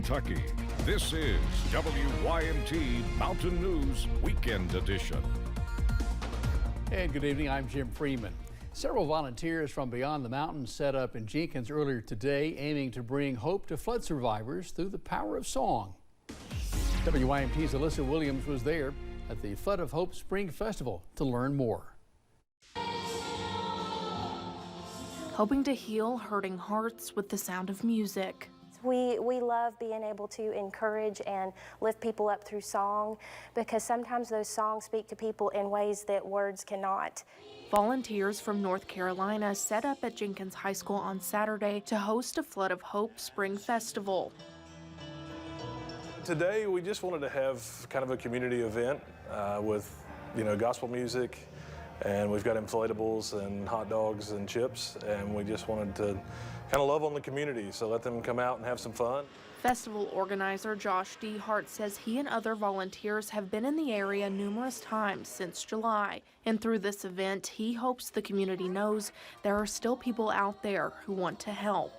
Kentucky. This is WYMT Mountain News Weekend Edition. And good evening, I'm Jim Freeman. Several volunteers from beyond the mountains set up in Jenkins earlier today, aiming to bring hope to flood survivors through the power of song. WYMT's Alyssa Williams was there at the Flood of Hope Spring Festival to learn more. Hoping to heal hurting hearts with the sound of music. We love being able to encourage and lift people up through song, because sometimes those songs speak to people in ways that words cannot. Volunteers from North Carolina set up at Jenkins High School on Saturday to host a Flood of Hope Spring Festival. Today we just wanted to have kind of a community event with, gospel music, and we've got inflatables and hot dogs and chips, and we just wanted to kind of love on the community, so let them come out and have some fun. Festival organizer Josh D. Hart says he and other volunteers have been in the area numerous times since July, and through this event he hopes the community knows there are still people out there who want to help.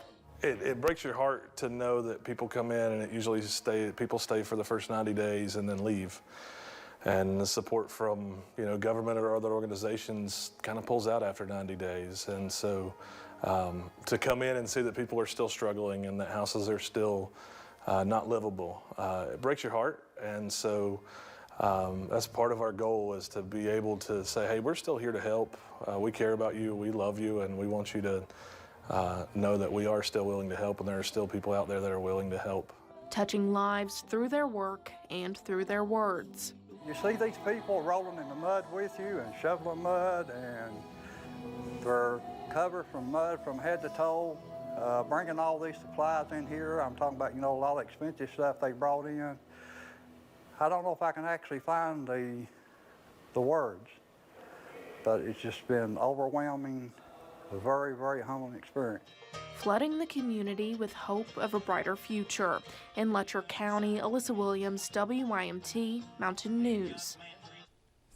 It breaks your heart to know that people come in and it usually people stay for the first 90 days and then leave. And the support from government or other organizations kind of pulls out after 90 days. And so to come in and see that people are still struggling and that houses are still not livable, it breaks your heart. And so that's part of our goal, is to be able to say, hey, we're still here to help. We care about you, we love you, and we want you to know that we are still willing to help, and there are still people out there that are willing to help. Touching lives through their work and through their words. You see these people rolling in the mud with you and shoveling mud, and they're covered from mud from head to toe, bringing all these supplies in here. I'm talking about, a lot of expensive stuff they brought in. I don't know if I can actually find the words, but it's just been overwhelming, a very, very humbling experience. Flooding the community with hope of a brighter future. In Letcher County, Alyssa Williams, WYMT Mountain News.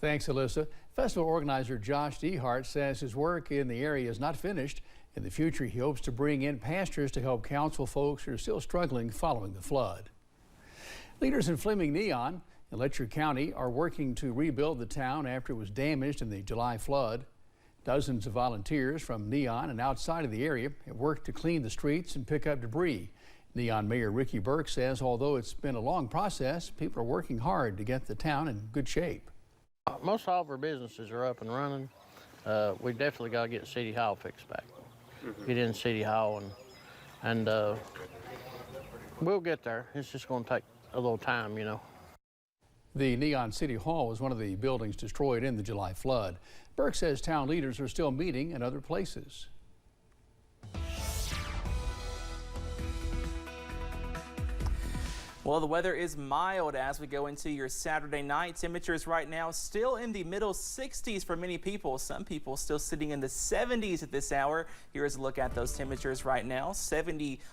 Thanks, Alyssa. Festival organizer Josh D. Hart says his work in the area is not finished. In the future, he hopes to bring in pastors to help counsel folks who are still struggling following the flood. Leaders in Fleming Neon in Letcher County are working to rebuild the town after it was damaged in the July flood. Dozens of volunteers from Neon and outside of the area have worked to clean the streets and pick up debris. Neon Mayor Ricky Burke says although it's been a long process, people are working hard to get the town in good shape. Most all of our businesses are up and running. We definitely got to get City Hall fixed back. Get in City Hall, and we'll get there. It's just going to take a little time, The Neon City Hall was one of the buildings destroyed in the July flood. Burke says town leaders are still meeting in other places. Well, the weather is mild as we go into your Saturday night. Temperatures right now still in the middle 60s for many people. Some people still sitting in the 70s at this hour. Here's a look at those temperatures right now. 68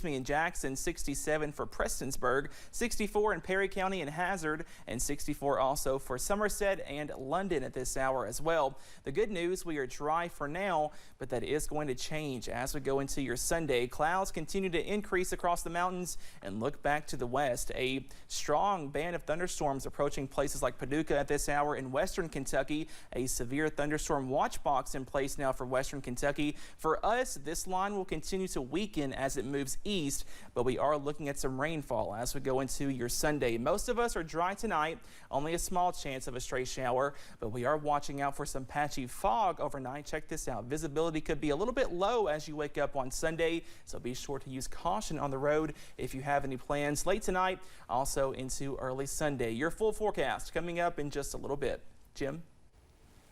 in Jackson, 67 for Prestonsburg, 64 in Perry County and Hazard, and 64 also for Somerset and London at this hour as well. The good news, we are dry for now, but that is going to change as we go into your Sunday. Clouds continue to increase across the mountains, and look back to the west. A strong band of thunderstorms approaching places like Paducah at this hour in western Kentucky. A severe thunderstorm watch box in place now for western Kentucky. For us, this line will continue to weaken as it moves east, but we are looking at some rainfall as we go into your Sunday. Most of us are dry tonight, only a small chance of a stray shower, but we are watching out for some patchy fog overnight. Check this out. Visibility could be a little bit low as you wake up on Sunday, so be sure to use caution on the road if you have any plans late tonight, also into early Sunday. Your full forecast coming up in just a little bit. Jim?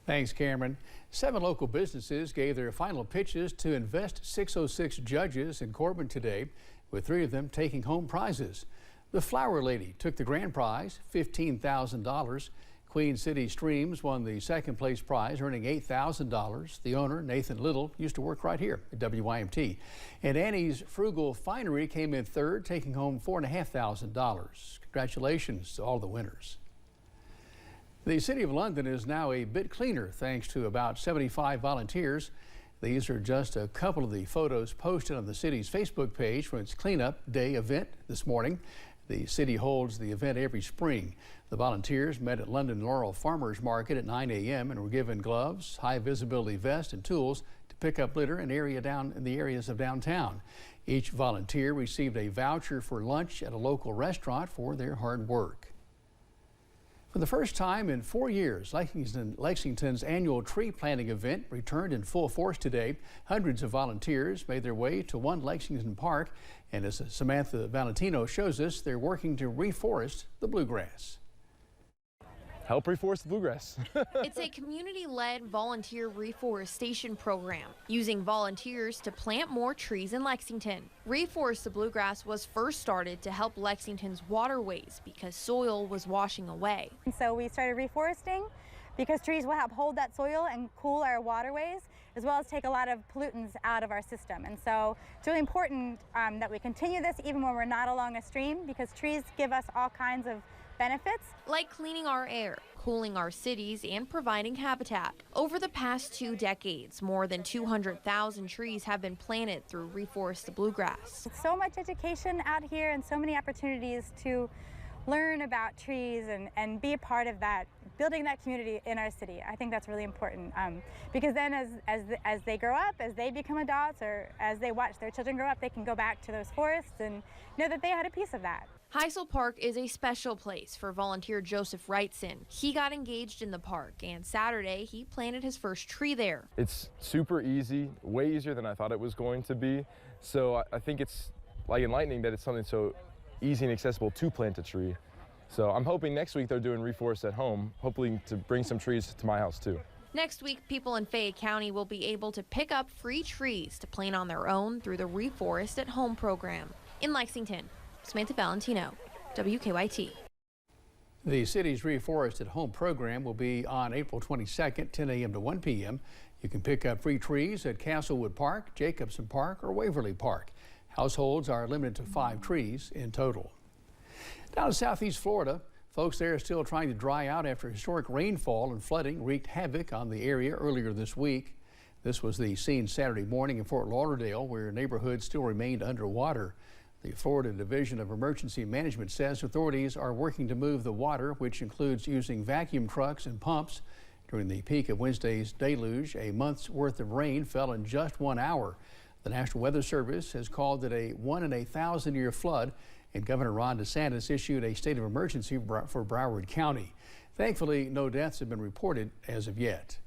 Thanks, Cameron. 7 local businesses gave their final pitches to Invest 606 judges in Corbin today, with 3 of them taking home prizes. The Flower Lady took the grand prize, $15,000. Queen City Streams won the second place prize, earning $8,000. The owner, Nathan Little, used to work right here at WYMT. And Annie's Frugal Finery came in third, taking home $4,500. Congratulations to all the winners. The City of London is now a bit cleaner thanks to about 75 volunteers. These are just a couple of the photos posted on the city's Facebook page for its cleanup day event this morning. The city holds the event every spring. The volunteers met at London Laurel Farmers Market at 9 a.m. and were given gloves, high visibility vests, and tools to pick up litter in the areas of downtown. Each volunteer received a voucher for lunch at a local restaurant for their hard work. For the first time in 4 years, Lexington's annual tree planting event returned in full force today. Hundreds of volunteers made their way to One Lexington Park, and as Samantha Valentino shows us, they're working to reforest the bluegrass. Help reforest the bluegrass. It's a community-led volunteer reforestation program using volunteers to plant more trees in Lexington. Reforest the Bluegrass was first started to help Lexington's waterways because soil was washing away. And so we started reforesting because trees will help hold that soil and cool our waterways, as well as take a lot of pollutants out of our system. And so it's really important that we continue this even when we're not along a stream, because trees give us all kinds of benefits. Like cleaning our air, cooling our cities, and providing habitat. Over the past 2 decades, more than 200,000 trees have been planted through Reforest the Bluegrass. So much education out here and so many opportunities to learn about trees and be a part of that, building that community in our city. I think that's really important because then as they grow up, as they become adults, or as they watch their children grow up, they can go back to those forests and know that they had a piece of that. Heisel Park is a special place for volunteer Joseph Wrightson. He got engaged in the park, and Saturday he planted his first tree there. It's super easy, way easier than I thought it was going to be. So I think it's like enlightening that it's something so easy and accessible to plant a tree. So I'm hoping next week they're doing reforest at home, hopefully to bring some trees to my house too. Next week, people in Fayette County will be able to pick up free trees to plant on their own through the Reforest at Home program. In Lexington, Samantha Valentino, WKYT. The city's Reforest at Home program will be on April 22nd, 10 a.m. to 1 p.m. You can pick up free trees at Castlewood Park, Jacobson Park, or Waverly Park. Households are limited to 5 trees in total. Down in southeast Florida, folks there are still trying to dry out after historic rainfall and flooding wreaked havoc on the area earlier this week. This was the scene Saturday morning in Fort Lauderdale, where neighborhoods still remained underwater. The Florida Division of Emergency Management says authorities are working to move the water, which includes using vacuum trucks and pumps. During the peak of Wednesday's deluge, a month's worth of rain fell in just 1 hour. The National Weather Service has called it a 1 in a 1,000-year flood, and Governor Ron DeSantis issued a state of emergency for Broward County. Thankfully, no deaths have been reported as of yet.